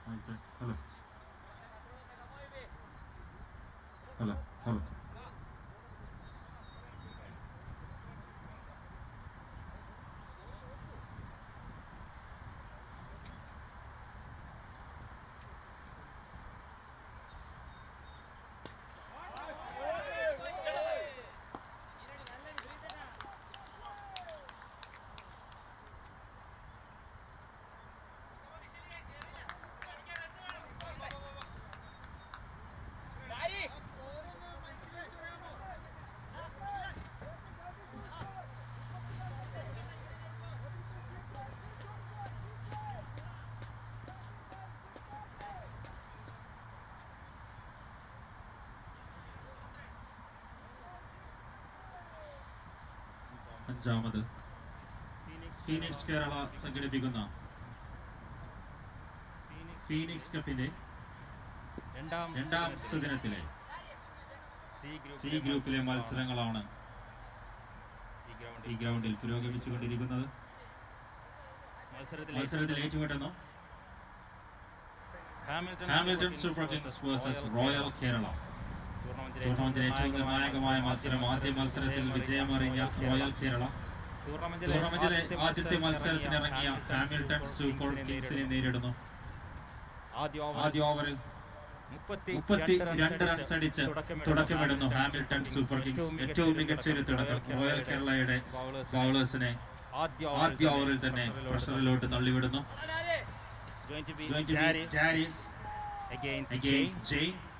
Hello. Hello. Hello. അഞ്ചാമത് Phoenix Kerala സംഘടിപ്പിക്കുന്ന Phoenix കപ്പിന്റെ രണ്ടാം സുദിനത്തിലെ സി ഗ്രൂപ്പിലെ മത്സരങ്ങളാണ് ഈ ഗ്രൗണ്ടിൽ പുരോഗമിച്ചുകൊണ്ടിരിക്കുന്നത്. മത്സരത്തിൽ ഏറ്റുമുട്ടുന്നു Hamilton super kings versus royal Kerala. ടൂർണമെന്റിലെ ഏറ്റവും നിർണായകമായ മത്സരം. ആദ്യ മത്സരത്തിൽ വിജയമറിഞ്ഞ റോയൽ കേരള ടൂർണമെന്റിലെ ആദ്യത്തെ മത്സരത്തിനിറങ്ങിയ ഹാമിൽട്ടൺ സൂപ്പർ കിങ്സിനെ നേരിടുന്നു. ആദ്യ ഓവറിൽ 32 റൺസ് അടിച്ച് തുടക്കമിടുന്നു ഹാമിൽട്ടൺ സൂപ്പർ കിങ്സ്. ഏറ്റവും മികച്ചൊരു തുടക്കം റോയൽ കേരളയുടെ ബൗളേഴ്സിനെ ആദ്യ ഓവറിൽ തന്നെ പ്രഷറിലോട്ട് തള്ളിവിടുന്നു.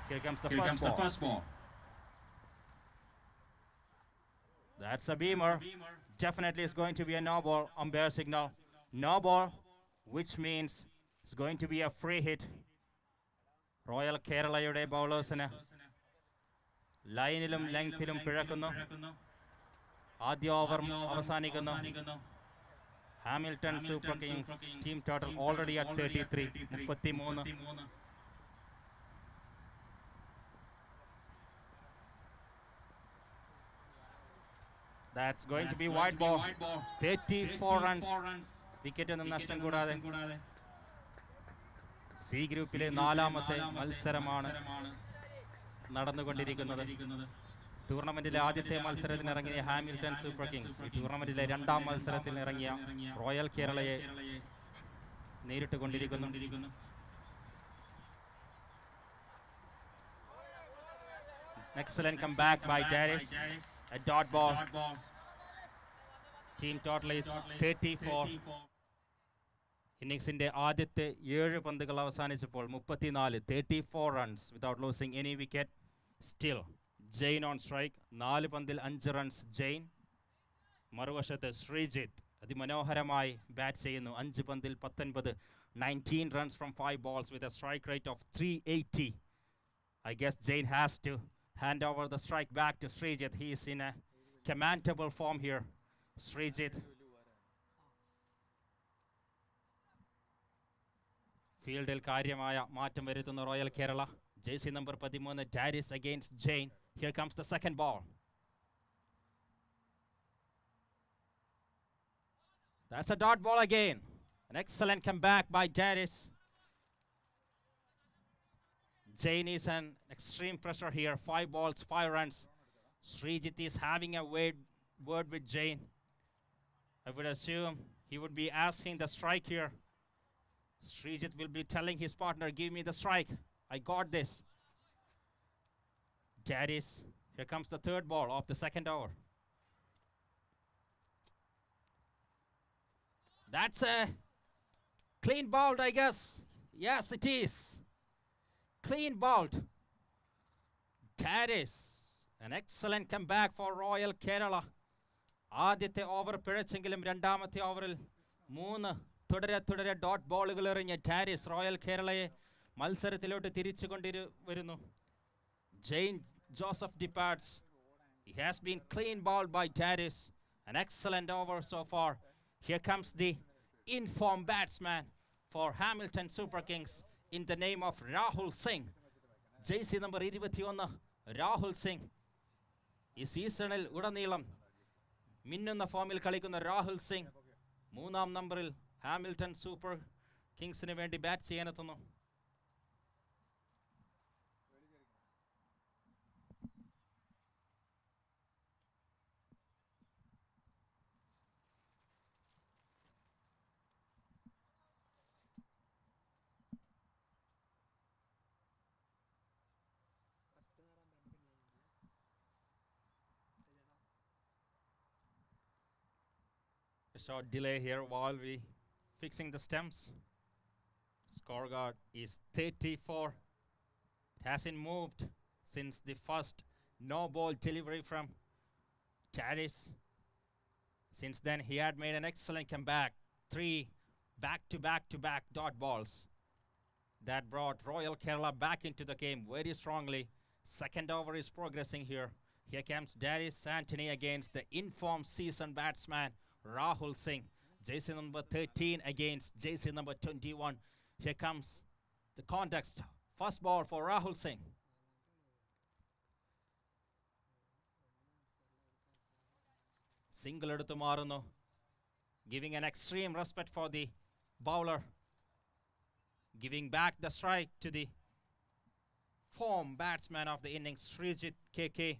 Here comes the first ball. That's a beamer. Definitely it's going to be a no ball. Umpire signal. No ball, which means it's going to be a free hit. Royal Kerala bowlers ലൈനിലും ലെങ്തിലും പിഴക്കുന്നു. ആദ്യ over അവസാനിക്കുന്നു. Hamilton super Kings team total already at 33. That's going to be wide ball. 34 runs. Wicket ഒന്നും നഷ്ടം കൂടാതെ. C ഗ്രൂപ്പിലെ നാലാമത്തെ മത്സരമാണ് നടന്നുകൊണ്ടിരിക്കുന്നത്. ടൂർണമെന്റിലെ ആദ്യത്തെ മത്സരത്തിന് ഇറങ്ങിയ ഹാമിൽട്ടൺ സൂപ്പർ കിങ്സ് ടൂർണമെന്റിലെ രണ്ടാം മത്സരത്തിൽ ഇറങ്ങിയ റോയൽ കേരളയെ നേരിട്ട് കൊണ്ടിരിക്കുന്നു. Excellent comeback by Darius. A dot ball. Team total is 34. ഇന്നിംഗ്സിന്റെ ആദ്യത്തെ 7 പന്തുകൾ അവസാനിച്ചപ്പോൾ 34 runs without losing any wicket. Still Jain on strike. 4 പന്തിൽ 5 റൺസ് ജെയിൻ. മറുവശത്ത് ശ്രീജിത്ത് അതിമനോഹരമായി ബാറ്റ് ചെയ്യുന്നു. 5 പന്തിൽ 19 runs from 5 balls with a strike rate of 380. I guess Jain has to hand over the strike back to Srijit. He is in a commendable form here. Srijit. ഫീൽഡിൽ കാര്യമായ മാറ്റം വരുത്തുന്ന royal Kerala. Jersey number 13 Darius against Jain. Here comes the second ball. That's a dot ball again. An excellent comeback by Darius. Jain is an extreme pressure here. 5 balls, 5 runs. Srijit is having a word with Jain. I would assume he would be asking the strike here. Srijit will be telling his partner, give me the strike. I got this. Darius. Here comes the third ball of the second over. That's a clean bowled, I guess. Yes, it is. Clean bowled. Darius. An excellent comeback for Royal Kerala. ആദ്യത്തെ over പിഴച്ചെങ്കിലും രണ്ടാമത്തെ ഓവറിൽ 3 തുടരെ dot ബോളുകൾ എറിഞ്ഞ ഡാരിസ് royal കേരളയെ മത്സരത്തിലോട്ട് തിരിച്ചു കൊണ്ടുവരുന്നു. Jain Joseph departs. He has been clean bowled by Darius. An excellent over so far. Here comes the informed batsman for Hamilton Super Kings in the name of Rahul Singh. Jersey number 21 Rahul Singh. ഈ സീസണിൽ ഉടനീളം മിന്നുന്ന ഫോമിൽ കളിക്കുന്ന രാഹുൽ സിംഗ് 3-ാം നമ്പറിൽ Hamilton super കിങ്സിന് വേണ്ടി bat ചെയ്യാനെത്തുന്നു. A short delay here while we fixing the stems. Scorecard is 34. It hasn't moved since the first no ball delivery from Charis. Since then, he had made an excellent comeback. 3 back-to-back-to-back dot balls. That brought Royal Kerala back into the game very strongly. Second over is progressing here. Here comes Darius Anthony against the informed seasoned batsman Rahul Singh. Jersey number 13 against jersey number 21. Here comes the context. First ball for Rahul Singh. Single eduthu marunnu, giving an extreme respect for the bowler, giving back the strike to the form batsman of the innings, Srijit KK.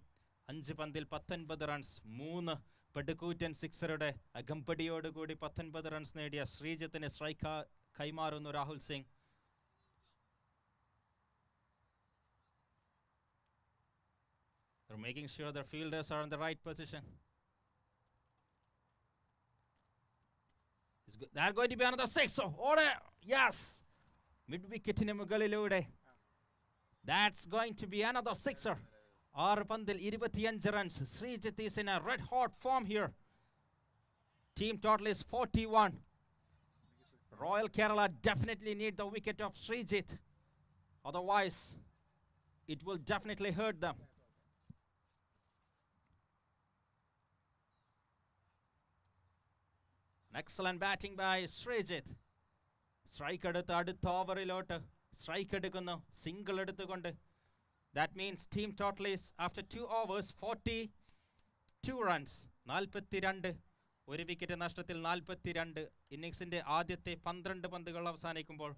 5 പന്തിൽ 19 runs, 3 പടുകൂറ്റൻ സിക്സറുടെ അകമ്പടിയോടുകൂടി 19 runs നേടിയ ശ്രീജിത്തിന് strike കൈമാറുന്നു Rahul Singh. They're making sure their fielders are in the right position. They're going to be another six. Yes! Mid-wicket-ന് മുകളിലൂടെ. That's going to be another sixer. 6 പന്തിൽ 25 runs. Srijit is in a red-hot form here. Team total is 41. Royal Kerala definitely need the wicket of Srijit. Otherwise, it will definitely hurt them. An excellent batting by Srijit. Strike എടുത്ത് അടുത്ത ഓവറിലോട്ട് strike എടുക്കുന്നു, single എടുത്തുകൊണ്ട്. That means team total is after 2 overs 42 runs. 42. ഒരു wicket നഷ്ടത്തിൽ 42. ഇന്നിംഗ്സിന്റെ ആദ്യത്തെ 12 പന്തുകൾ അവസാനിക്കുമ്പോൾ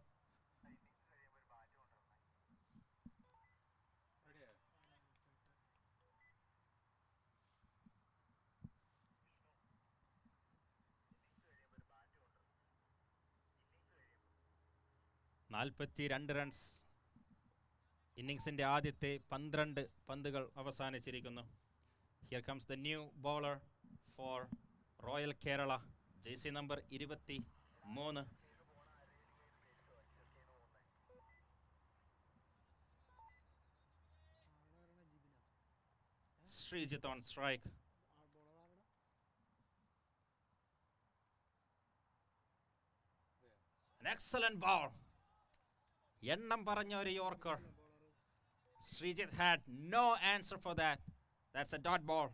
runs. ഇന്നിംഗ്സിന്റെ ആദ്യത്തെ 12 പന്തുകൾ അവസാനിച്ചിരിക്കുന്നു. Here comes the new bowler for Royal Kerala, jersey number 23. Srijit on strike. An excellent ball. എണ്ണം പറഞ്ഞ ഒരു yorker. Srijit had no answer for that. That's a dot ball.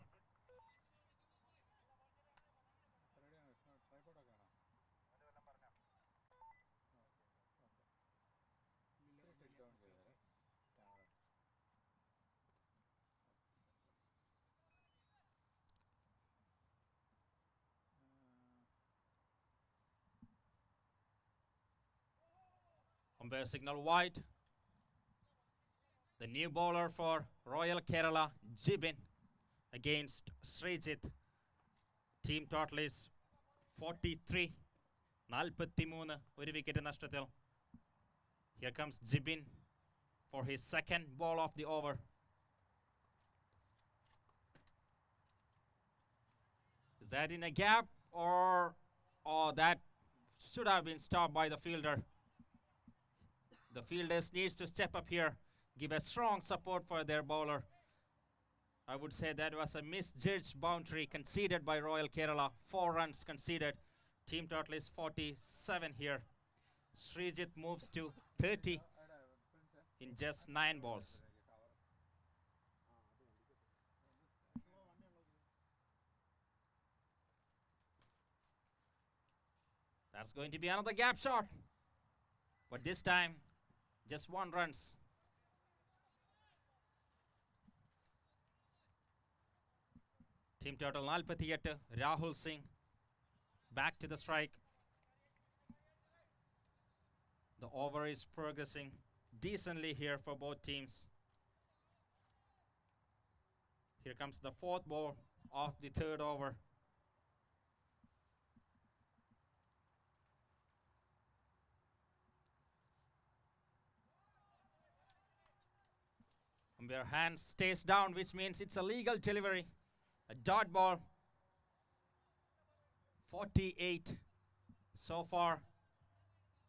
Umpire signal wide. The new bowler for Royal Kerala, Jibin, against Srijit. Team total is 43. 43. ഒരു wicket നഷ്ടത്തിൽ. Here comes Jibin for his second ball of the over. Is that in a gap or that should have been stopped by the fielder? The fielders needs to step up here, give a strong support for their bowler. I would say that was a misjudged boundary conceded by Royal Kerala. 4 runs conceded. Team total is 47 here. Srijit moves to 30 in just 9 balls. That's going to be another gap shot. But this time, just 1 runs. Team total 48. Rahul Singh back to the strike. The over is progressing decently here for both teams. Here comes the 4th ball of the 3rd over. Their hand stays down, which means it's a legal delivery. A dot ball 48 so far.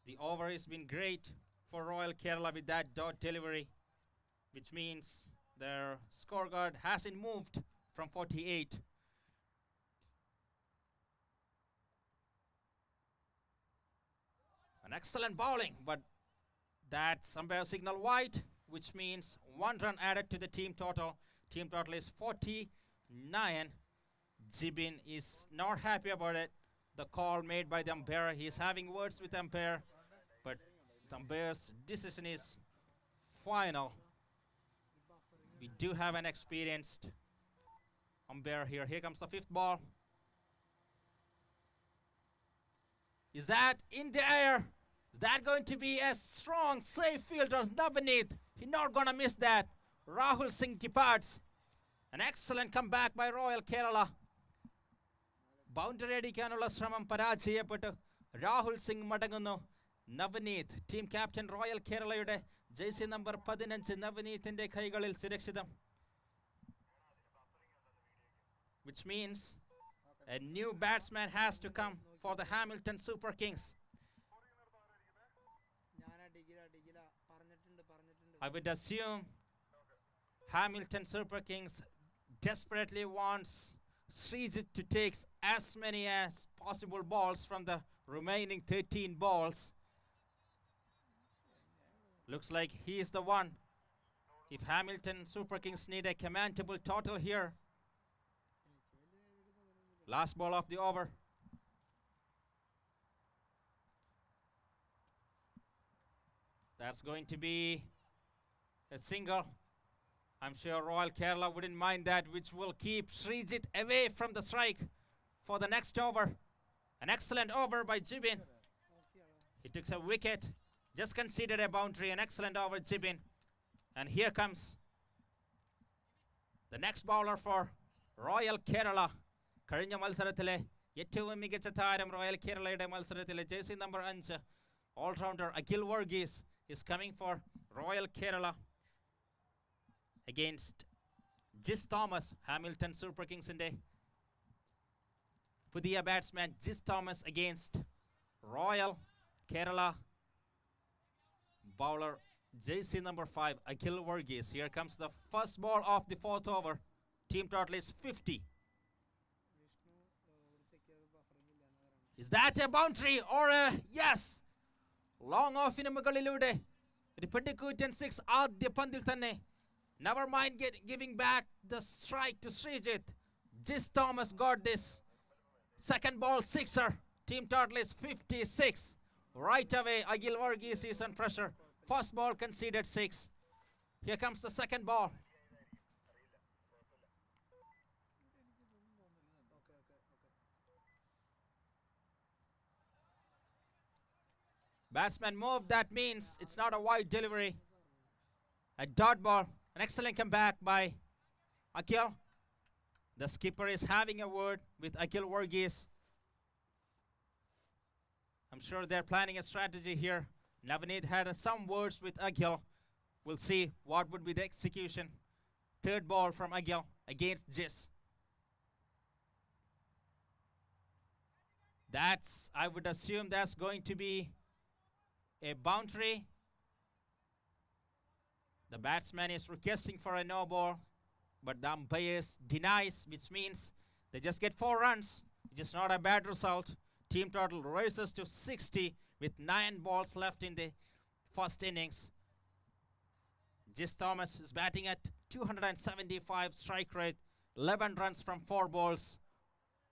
The over has been great for Royal Kerala with that dot delivery, which means their scorecard hasn't moved from 48. An excellent bowling, but that's umpire signal wide, which means 1 run added to the team total. Team total is 49. Jibin is not happy about it. The call made by the umpire. He's having words with the umpire, but the umpire's decision is final. We do have an experienced umpire here. Here comes the 5th ball. Is that in the air? Is that going to be a strong, safe fielder? Navaneeth, he's not going to miss that. Rahul Singh departs. An excellent comeback by Royal Kerala. Boundary അടിക്കാനുള്ള ശ്രമം പരാജയപ്പെട്ടു. രാഹുൽ സിംഗ് മടങ്ങുന്നു. Navneet, team captain royal കേരളയുടെ jersey number 15 നവനീതിന്റെ കൈകളിൽ സുരക്ഷിതം. Which means a new batsman has to come for the Hamilton Super Kings. I would assume Hamilton Super Kings desperately wants Srijit to take as many as possible balls from the remaining 13 balls. Looks like he is the one. If Hamilton Super Kings need a commendable total here. Last ball of the over. That's going to be a single. I'm sure Royal Kerala wouldn't mind that, which will keep Srijit away from the strike for the next over. An excellent over by Jibin. He took a wicket, just conceded a boundary. An excellent over, Jibin. And here comes the next bowler for Royal Kerala. കഴിഞ്ഞ മത്സരത്തിലെ ഏറ്റവും മികച്ച താരം royal കേരളയുടെ മത്സരത്തിലെ jersey number 5 allrounder Akhil Varghese is coming for Royal Kerala against Jis Thomas. Hamilton Super Kings ന്റെ പുതിയ batsman Jis Thomas against Royal Kerala bowler jersey number 5 Akhil Varghese. Here comes the first ball of the 4th over. Team total is 50. Is that a boundary or a yes? Long off in മുകളിലൂടെ ഒരു പെട്ടിക്കൂറ്റൻ 6 ആദ്യ പന്തിൽ തന്നെ. Never mind giving back the strike to Srijit. Jis Thomas got this. Second ball sixer. Team total is 56. Right away, Akhil Varghese is on pressure. First ball conceded 6. Here comes the second ball. Batsman move, that means it's not a wide delivery. A dot ball. An excellent comeback by Akhil. The skipper is having a word with Akhil Varghese. I'm sure they're planning a strategy here. Navaneeth had some words with Akhil. We'll see what would be the execution. Third ball from Akhil against Jis. I would assume that's going to be a boundary. The batsman is requesting for a no ball, but the umpire denies, which means they just get 4 runs, which is not a bad result. Team total rises to 60 with 9 balls left in the first innings. Jis Thomas is batting at 275 strike rate, 11 runs from 4 balls,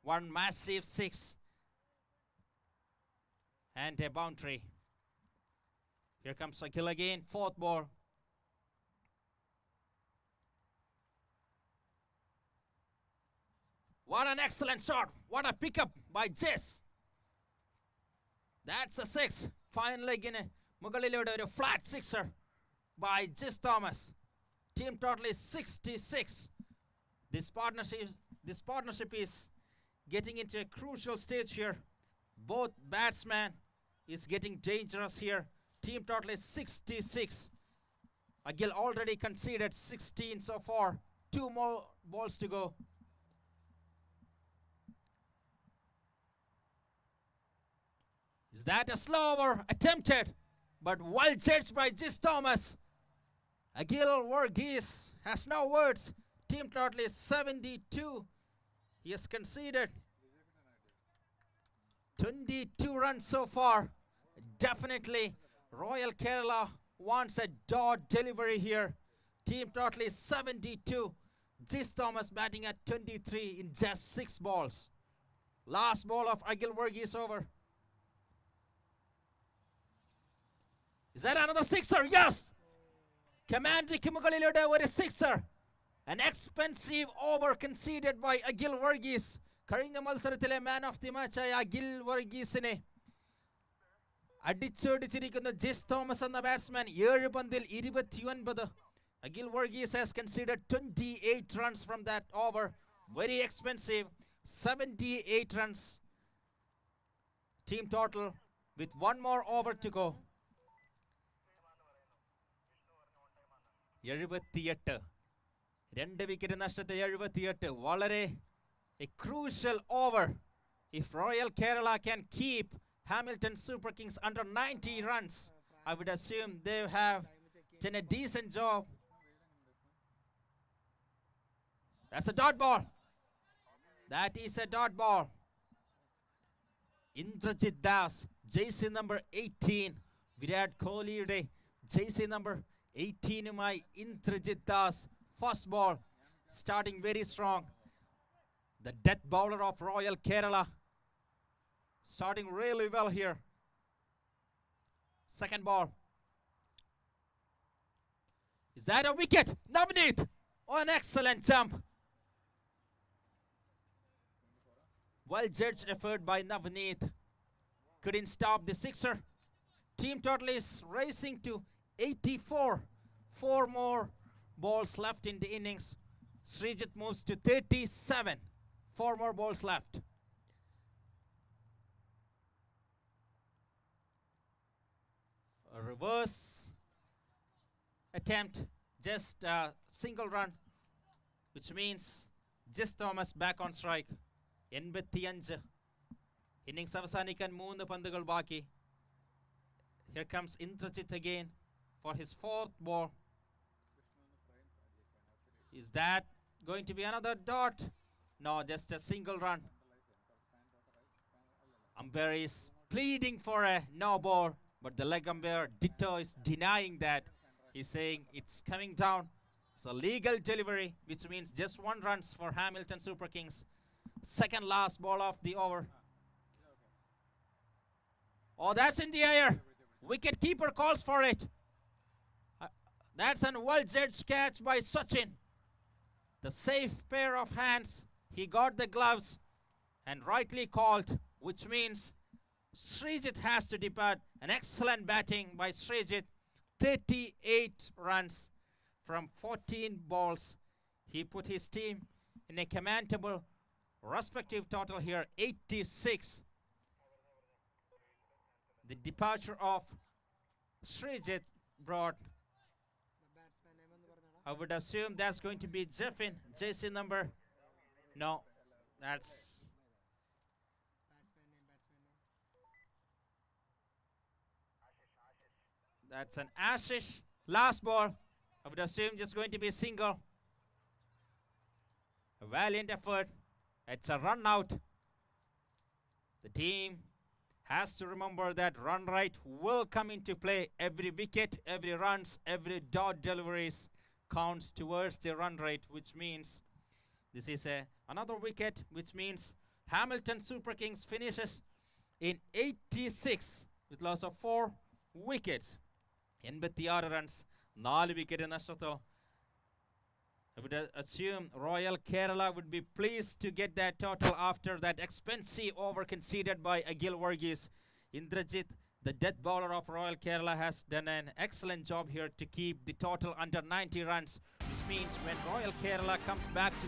1 massive 6, and a boundary. Here comes Akhil again, 4th ball. What an excellent shot. What a pickup by Jis. That's a 6. Finally, മുകളിലൂടെ ഒരു flat sixer by Jis Thomas. Team total is 66. This partnership is getting into a crucial stage here. Both batsmen is getting dangerous here. Team total is 66. Akhil already conceded 16 so far. 2 more balls to go. Is that a slow over attempted? But well judged by Jis Thomas. Agil Varghese has no words. Team total is 72. He has conceded 22 runs so far. Definitely Royal Kerala wants a dot delivery here. Team total is 72. Jis Thomas batting at 23 in just 6 balls. Last ball of Agil Varghese over. Is that another sixer? Yes! Commander Kimugalilode with a sixer. An expensive over conceded by Agil Varghese. കഴിഞ്ഞ മത്സരത്തിലെ man of the മാച്ചായ അഖിൽ വർഗീസിനെ അടിച്ചോടിച്ചിരിക്കുന്ന ജിസ് തോമസ് എന്ന batsman 7 പന്തിൽ 29. Agil Varghese has conceded 28 runs from that over. Very expensive. 78 runs. Team total with one more over to go. 78. 2 wicket നഷ്ടത്തിൽ 78. വളരെ a crucial over. If Royal Kerala can keep Hamilton Super Kings under 90 runs, I would assume they have done a decent job. That's a dot ball. That is a dot ball. Indrajit Das, jersey number 18. Virat Kohliയുടെ jersey number 18-മായി Indrajit Das. First ball, starting very strong. The death bowler of Royal Kerala, starting really well here. Second ball. Is that a wicket? Navneet! Oh, an excellent jump. Well judged effort by Navneet. Couldn't stop the sixer. Team total is racing to 84. 4 more balls left in the innings. Srijit moves to 37. 4 more balls left. A reverse attempt, just a single run, which means Jis Thomas back on strike. 85. Innings അവസാനിക്കാൻ 3 പന്തുകൾ ബാക്കി. Here comes Indrajit again for his 4th ball. Is that going to be another dot? No, just a single run. Umpire is pleading for a no ball, but the leg umpire Ditto is denying that. He's saying it's coming down. So legal delivery, which means just 1 runs for Hamilton Super Kings. Second last ball of the over. Oh, that's in the air. Wicket keeper calls for it. That's a well-judged catch by Sachin. The safe pair of hands. He got the gloves and rightly called, which means Srijit has to depart. An excellent batting by Srijit. 38 runs from 14 balls. He put his team in a commendable respective total here, 86. The departure of Srijit brought, I would assume that's going to be Jeffin, jersey number. No, that's an Ashish. Last ball, I would assume just going to be a single. A valiant effort. It's a run out. The team has to remember that run rate will come into play. Every wicket, every runs, every dot deliveries counts towards the run rate, which means this is another wicket, which means Hamilton Super Kings finishes in 86 with loss of 4 wickets. 86 runs, 4 wicket നഷ്ടത്തിൽ. I would assume Royal Kerala would be pleased to get that total after that expensive over conceded by Agil Varghese. Indrajit, the death bowler of Royal Kerala, has done an excellent job here to keep the total under 90 runs, which means when Royal Kerala comes back to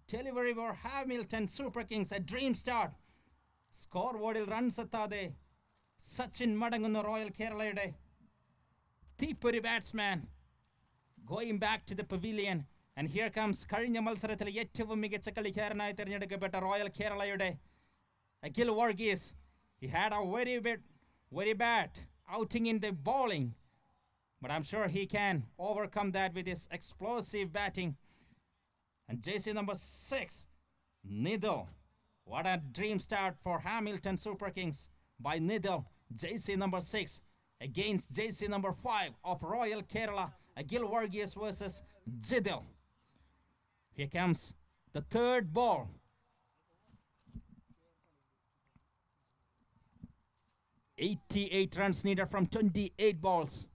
delivery for Hamilton Super Kings. A dream start. Scoreboardil runs എത്താതെ സച്ചിൻ മടങ്ങുന്ന royal കേരളയുടെ തീപ്പൊരി batsman going back to the pavilion. And here comes കഴിഞ്ഞ മത്സരത്തിലെ ഏറ്റവും മികച്ച കളിക്കാരനായി തിരഞ്ഞെടുക്കപ്പെട്ട റോയൽ കേരളയുടെ Akhil Varghese. He had a very bad outing in the bowling, but I'm sure he can overcome that with his explosive batting. And JC number 6, Nidal. What a dream start for Hamilton Super Kings by Nidal. JC number 6 against JC number 5 of Royal Kerala. Akhil Varghese versus Jidal. Here comes the third ball. 88 runs needed from 28 balls.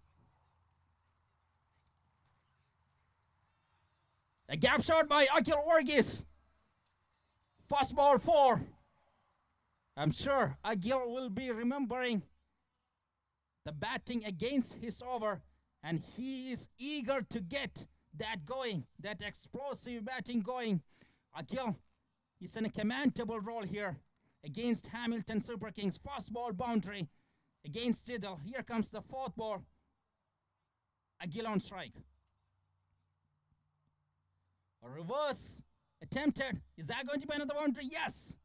A gap shot by Akhil Varghese. First ball 4. I'm sure Akhil will be remembering the batting against his over, and he is eager to get that going, that explosive batting going. Akhil is in a commendable role here against Hamilton Super Kings. First ball boundary against Jidal. Here comes the fourth ball. Akhil on strike. A reverse attempted. Is that going to be another boundary? Yes.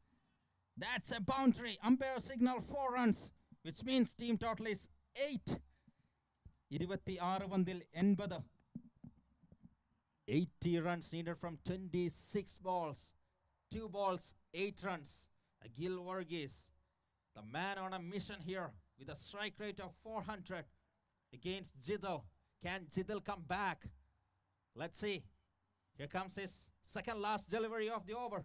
That's a boundary. Umpire signal 4 runs, which means team total is 8. 26 പന്തിൽ 80. 80 runs needed from 26 balls. 2 balls, 8 runs. Akhil Varghese, the man on a mission here with a strike rate of 400 against Jidal. Can Jidal come back? Let's see. Here comes his second last delivery of the over.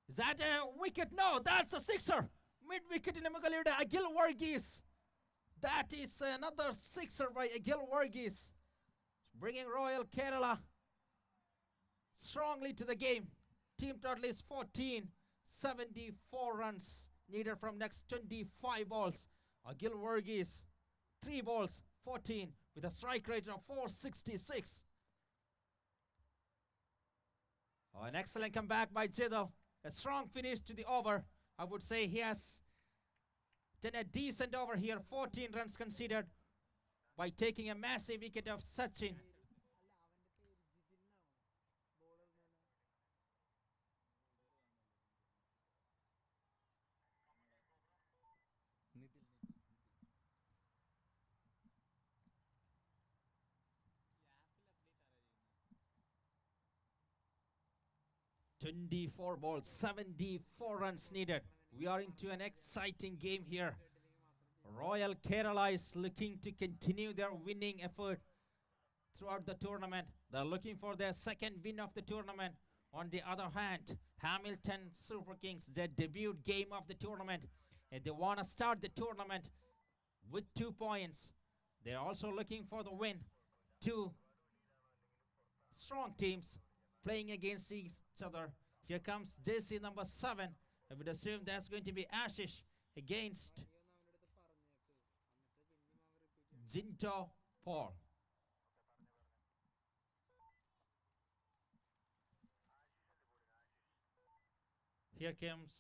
Is that a wicket? No, that's a sixer. Mid-wicket in Mugalida, Akhil Varghese. That is another sixer by Akhil Varghese, bringing Royal Kerala strongly to the game. Team total is 14. 74 runs needed from next 25 balls. Akhil Varghese, 3 balls, 14 with a strike rate of 466. Oh, an excellent comeback by Jidal. A strong finish to the over. I would say he has done a decent over here. 14 runs conceded by taking a massive wicket of Sachin. "24 balls, 74 runs needed." We are into an exciting game here. Royal Kerala is looking to continue their winning effort throughout the tournament. They're looking for their second win of the tournament. On the other hand, Hamilton Super Kings, their debut game of the tournament, and they want to start the tournament with 2 points. They're also looking for the win. 2 strong teams playing against each other. Here comes JC number 7. I would assume that's going to be Ashish against Jinto Paul. Here comes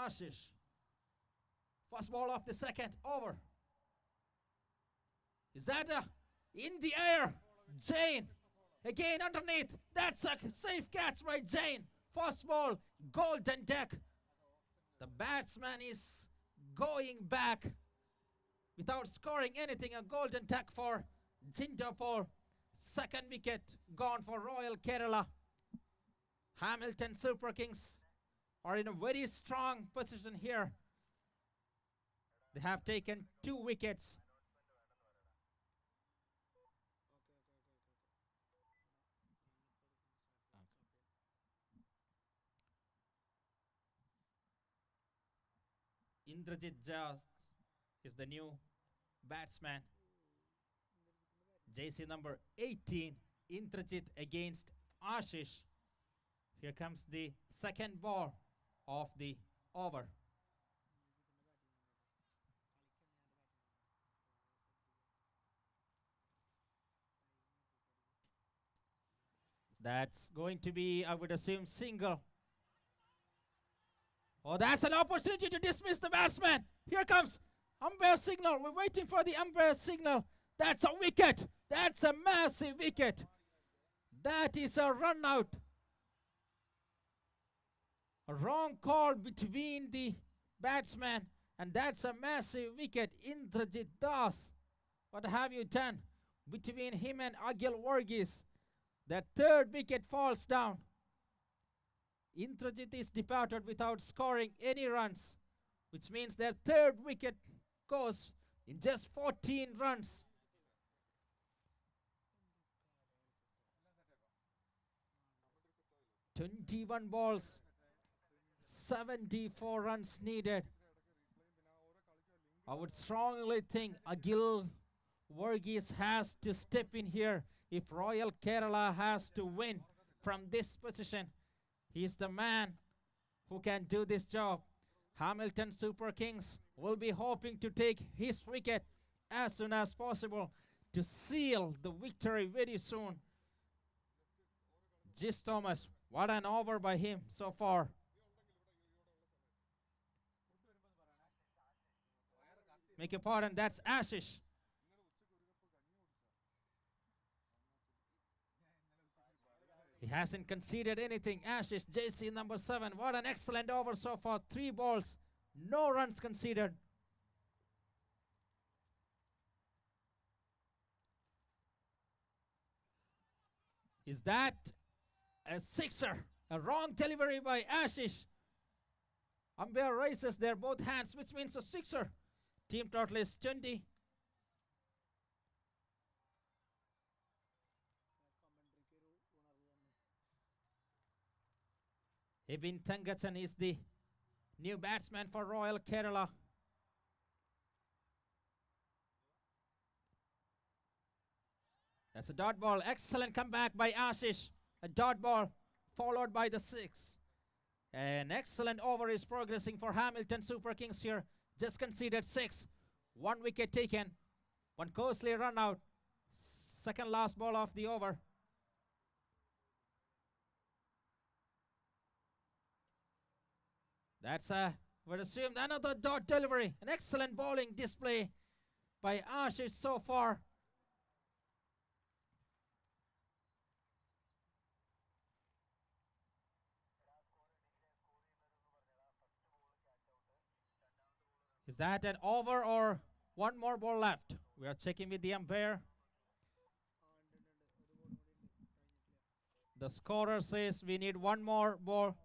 Ashish. First ball of the second over. Is that in the air? Jane again underneath. That's a safe catch by Jane. First ball, golden deck. The batsman is going back without scoring anything. A golden deck for Jindapur. Second wicket gone for Royal Kerala. Hamilton Super Kings are in a very strong position here. They have taken 2 wickets. Indrajit Jas is the new batsman. JC number 18, Indrajit against Ashish. Here comes the second ball of the over. That's going to be, I would assume, single. Oh, that's an opportunity to dismiss the batsman. Here comes umpire signal. We're waiting for the umpire signal. That's a wicket. That's a massive wicket. That is a run out. A wrong call between the batsman, and that's a massive wicket. Indrajit Das, what have you done between him and Akhil Varghese? That third wicket falls down. Indrajit is departed without scoring any runs, which means their third wicket goes in just 14 runs. "21 balls, 74 runs needed." I would strongly think Akhil Varghese has to step in here if Royal Kerala has to win from this position. He's the man who can do this job. Hamilton Super Kings will be hoping to take his wicket as soon as possible to seal the victory very soon. Jis Thomas, what an over by him so far. Make a pardon, that's Ashish. He hasn't conceded anything. Ashish, JC number 7. What an excellent over so far. 3 balls, no runs conceded. Is that a sixer? A wrong delivery by Ashish. Umpire raises their both hands, which means a sixer. Team total is 20. Ebin Tangachan is the new batsman for Royal Kerala. That's a dot ball. Excellent comeback by Ashish. A dot ball followed by the 6. An excellent over is progressing for Hamilton Super Kings here. Just conceded 6. 1 wicket taken. 1 costly run out. Second last ball of the over. That's would assume another dot delivery. An excellent bowling display by Ashish so far. Is that an over or 1 more ball left? We are checking with the umpire. The scorer says we need 1 more ball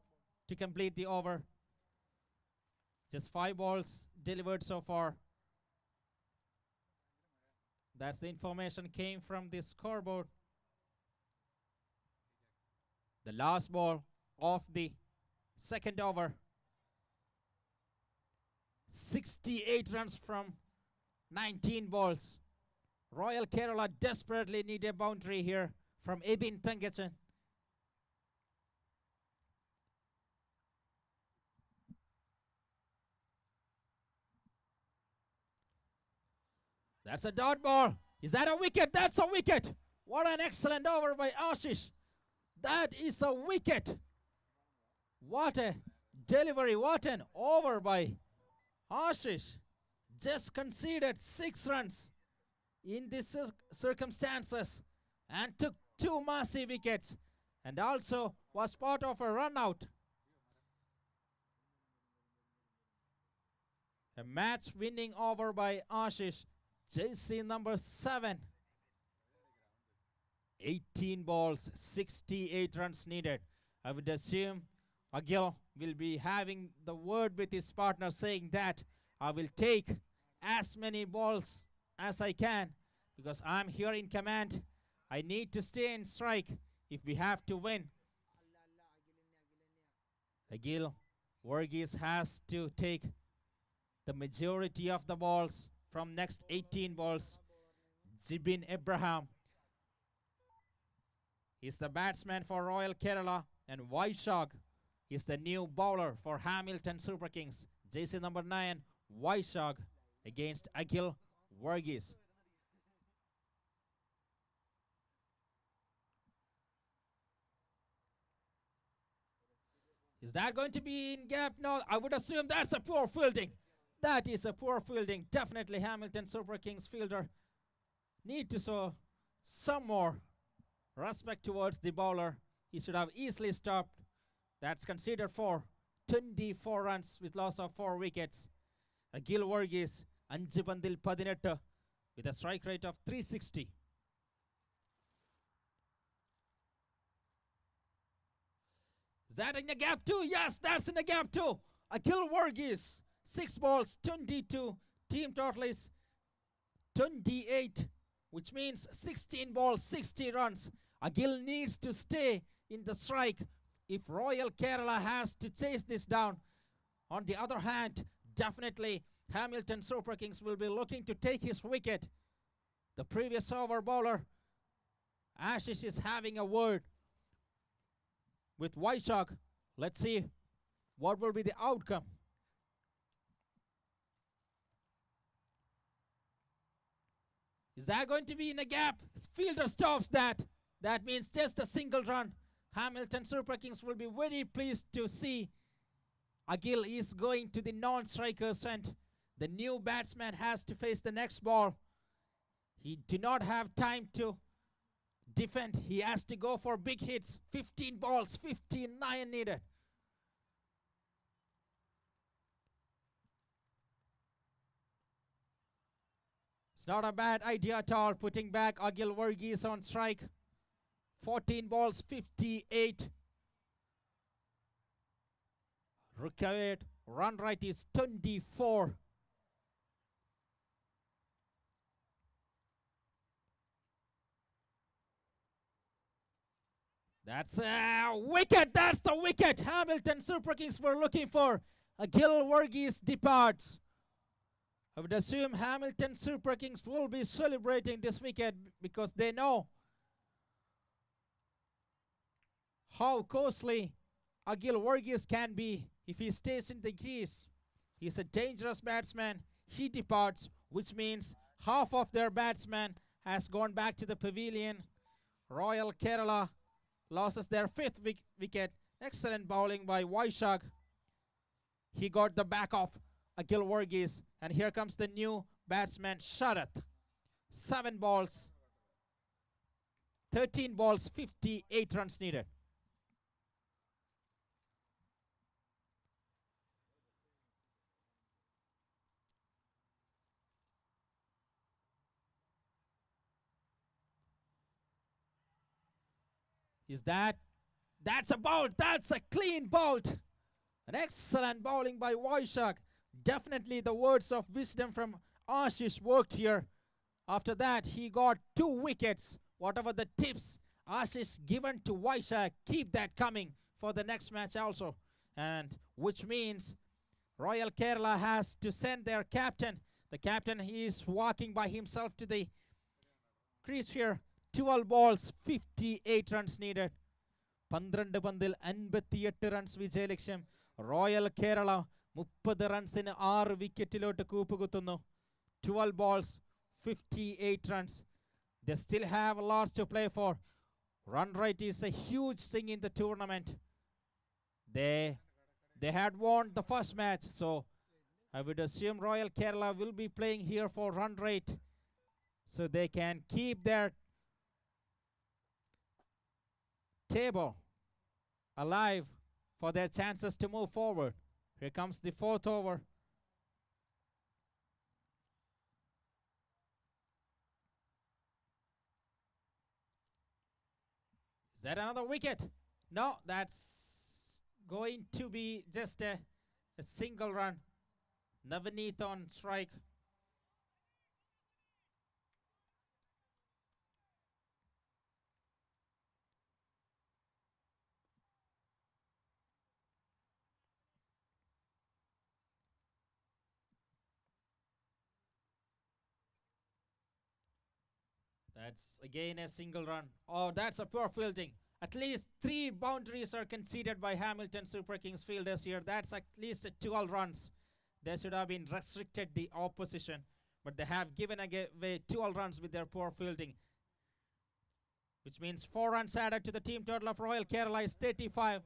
to complete the over. Just 5 balls delivered so far. That's the information came from the scoreboard. The last ball of the second over. 68 runs from 19 balls. Royal Kerala desperately need a boundary here from Ebin Tangachan. That's a dot ball. Is that a wicket? That's a wicket. What an excellent over by Ashish. That is a wicket. What a delivery. What an over by Ashish. Just conceded 6 runs in these circumstances and took 2 massive wickets and also was part of a run out. A match winning over by Ashish. JC number 7. 18 balls, 68 runs needed. I would assume Akhil will be having the word with his partner saying that I will take as many balls as I can because I'm here in command. I need to stay in strike if we have to win. Akhil Varghese has to take the majority of the balls from next 18 balls. Jibin Abraham is the batsman for Royal Kerala and Vaishak is the new bowler for Hamilton Super Kings. JC number 9, Vaishak against Akhil Varghese. Is that going to be in gap? No, I would assume that's a poor fielding. That is a poor fielding. Definitely Hamilton Super Kings fielder need to show some more respect towards the bowler. He should have easily stopped. That's considered for 24 runs with loss of 4 wickets. Gil Varghese 5 പന്തിൽ 18 with a strike rate of 360. Is that in a gap too? Yes, that's in a gap too. Gil Varghese 6 balls 22. Team total is 28, which means 16 balls 60 runs. Gil needs to stay in the strike if Royal Kerala has to chase this down. On the other hand, definitely Hamilton Super Kings will be looking to take his wicket. The previous over bowler Ashish is having a word with Vaishak. Let's see what will be the outcome. Is that going to be in a gap? His fielder stops that. That means just a single run. Hamilton Super Kings will be very pleased to see Agil is going to the non-strikers and the new batsman has to face the next ball. He do not have time to defend. He has to go for big hits. 15 balls, 59 needed. It's not a bad idea at all, putting back Agil Varghese on strike. 14 balls, 58. Required run rate is 24. That's a wicket. That's the wicket Hamilton Super Kings were looking for. Gil Varghese departs. I would assume Hamilton Super Kings will be celebrating this wicket because they know how costly Gil Varghese can be if he stays in the crease. He's a dangerous batsman. He departs, which means half of their batsmen has gone back to the pavilion. Royal Kerala loses their 5th wicket. Excellent bowling by Vaishak. He got the back of Gil Varghese. And here comes the new batsman, Sharath. 7 balls, 13 balls, 58 runs needed. Is that's a bolt, that's a clean bolt. An excellent bowling by Vaishak. Definitely the words of wisdom from Ashish worked here. After that, he got 2 wickets. Whatever the tips Ashish given to Vaishak, keep that coming for the next match also. And which means Royal Kerala has to send their captain. The captain is walking by himself to the crease here. 12 balls, 58 runs needed. 12 പന്തിൽ 58 runs വിജയലക്ഷ്യം. Royal Kerala 30 റൺസിന് 6 വിക്കറ്റിലോട്ട് കൂപ്പുകുത്തുന്നു. 12 balls, 58 runs. They still have lots to play for. Run rate is a huge thing in the tournament. They had won the first match, so I would assume Royal Kerala will be playing here for run rate, so they can keep their table alive for their chances to move forward. Here comes the 4th over. Is that another wicket? No, that's going to be just a single run. Navaneeth on strike. That's again a single run. Oh, that's a poor fielding. At least 3 boundaries are conceded by Hamilton Super Kings fielders here. That's at least 12 runs. They should have been restricted the opposition, but they have given away 12 runs with their poor fielding, which means 4 runs added to the team total of Royal Kerala is 35.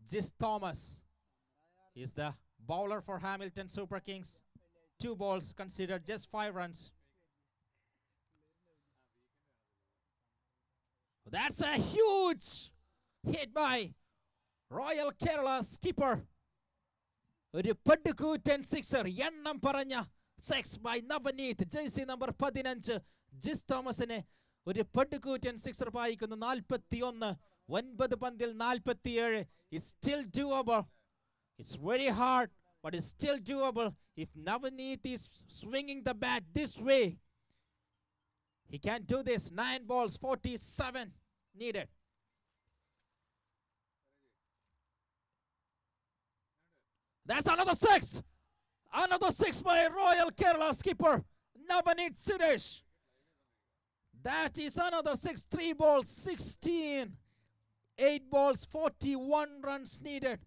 Jis Thomas is the bowler for Hamilton Super Kings. 2 balls considered, just 5 runs. That's a huge hit by Royal Kerala skipper. ഒരു പടുകൂറ്റൻ sixer, എണ്ണം പറഞ്ഞ 6 by Navaneeth, jersey number 15. ജിസ് തോമസിനെ ഒരു പടുകൂറ്റൻ sixer പായിക്കുന്നു. 41, 9 പന്തിൽ 47. It's still doable. It's very hard, but it's still doable. If Navaneeth is swinging the bat this way, he can do this. 9 balls, 47 needed. That's another 6. Another 6 by Royal Kerala skipper Navaneeth Suresh. That is another 6. 3 balls, 16. 8 balls, 41 runs needed.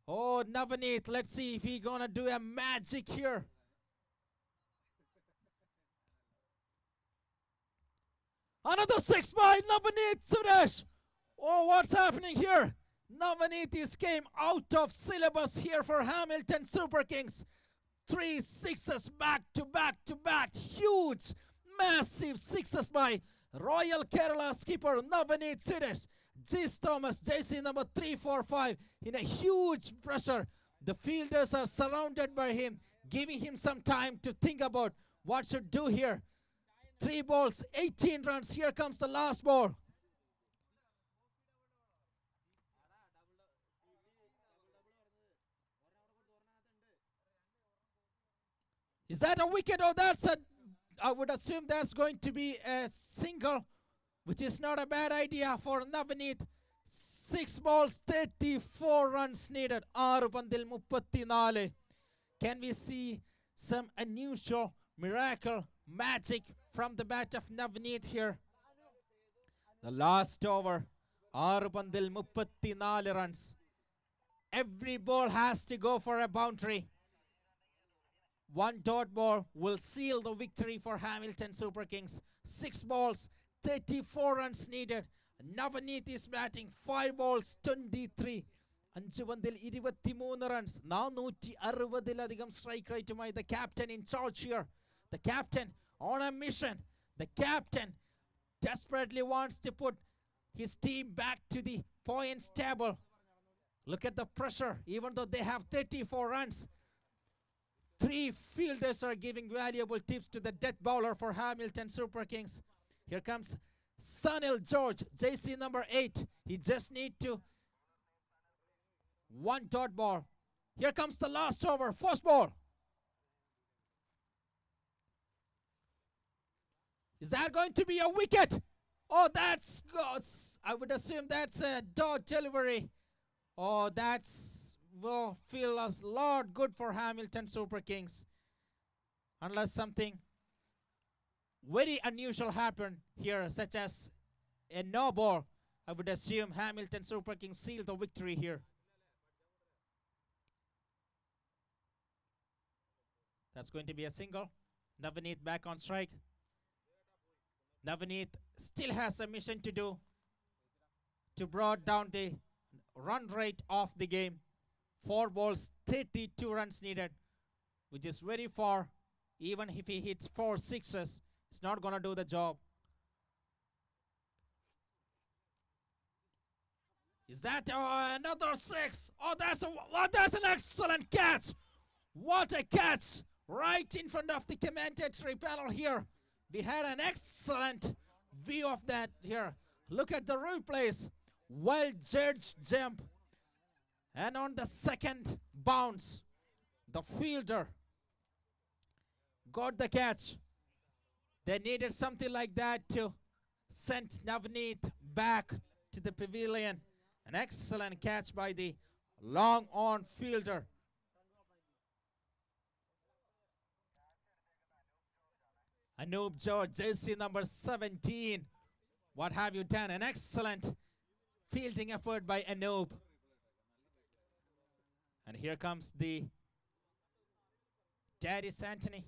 Oh, Navaneeth, let's see if he's gonna do a magic here. Another 6 by Navaneeth Suresh. Oh, what's happening here? Navaneeth is came out of syllabus here for Hamilton Super Kings. 3 sixes back to back to back. Huge, massive sixes by Royal Kerala skipper Navaneeth Suresh. Jis Thomas, jersey number 345, in a huge pressure. The fielders are surrounded by him, giving him some time to think about what should do here. 3 balls, 18 runs. Here comes the last ball. Is that a wicket or that's a... I would assume that's going to be a single, which is not a bad idea for Navaneeth. 6 balls, 34 runs needed. 6 പന്തിൽ 34. Can we see some unusual miracle magic from the bat of Navaneeth here? The last over. 6 പന്തിൽ 34 runs. Every ball has to go for a boundary. 1 dot ball will seal the victory for Hamilton Super Kings. 6 balls, 34 runs needed. Navaneeth is batting. 5 balls, 23. 5 പന്തിൽ 23 runs. 460-ലധികം strike rate-മായി the captain in charge here. The captain on a mission. The captain desperately wants to put his team back to the points table. Look at the pressure. Even though they have 34 runs, 3 fielders are giving valuable tips to the death bowler for Hamilton Super Kings. Here comes Sunil George, jersey number 8. He just need to 1 dot ball. Here comes the last over, first ball. Is that going to be a wicket? Oh, that's, I would assume that's a dot delivery. Oh, that's will feel a lot good for Hamilton Super Kings, unless something very unusual happen here, such as a no ball. I would assume Hamilton Super Kings seal the victory here. That's going to be a single. Navaneeth back on strike. Navaneeth still has a mission to do to bring down the run rate of the game. 4 balls, 32 runs needed, which is very far. Even if he hits 4 sixes, it's not going to do the job. Is that another 6? Oh, that's an excellent catch. What a catch. Right in front of the commentatory panel here. We had an excellent view of that here. Look at the replays. Well judged jump. And on the second bounce, the fielder got the catch. They needed something like that to send Navaneeth back to the pavilion. An excellent catch by the long-on fielder. Anoop George, jersey number 17. What have you done? An excellent fielding effort by Anoop. And here comes the Darius Anthony.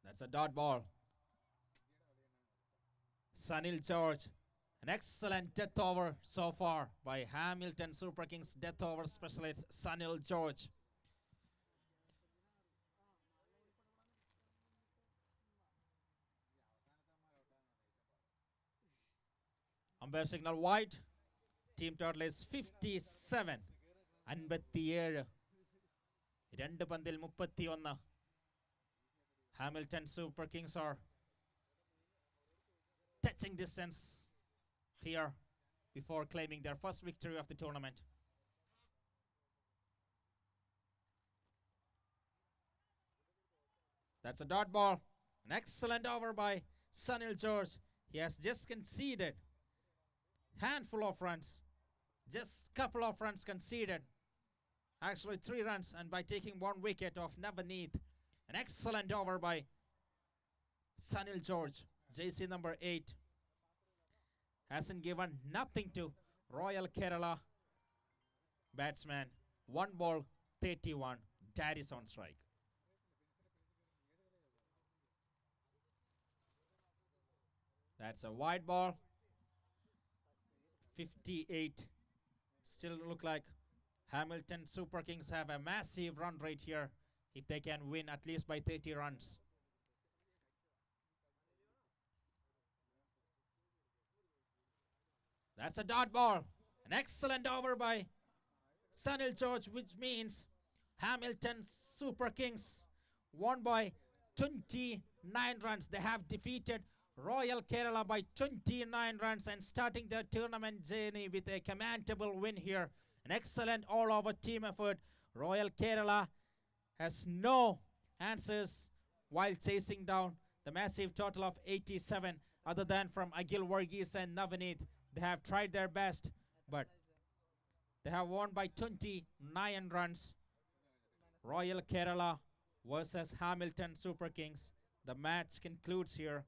That's a dot ball. Sunil George. An excellent death over so far by Hamilton Super Kings death over specialist Sunil George. Umpire signal wide. Team total is 57. 57. 2 പന്തിൽ 31. Hamilton Super Kings are touching distance here before claiming their first victory of the tournament. That's a dot ball. An excellent over by Sunil George. He has just conceded handful of runs. Just couple of runs conceded. Actually 3 runs, and by taking 1 wicket of Navaneeth. An excellent over by Sunil George. JC number 8 hasn't given nothing to Royal Kerala batsman. 1 ball, 31. Darius on strike. That's a wide ball. 58. Still look like Hamilton Super Kings have a massive run rate here if they can win at least by 30 runs. That's a dot ball. An excellent over by Sunil George, which means Hamilton Super Kings won by 29 runs. They have defeated Royal Kerala by 29 runs and starting their tournament journey with a commendable win here. An excellent all-over team effort. Royal Kerala has no answers while chasing down the massive total of 87 other than from Akhil Varghese and Navaneeth. They have tried their best, but they have won by 29 runs. Royal Kerala versus Hamilton Super Kings. The match concludes here.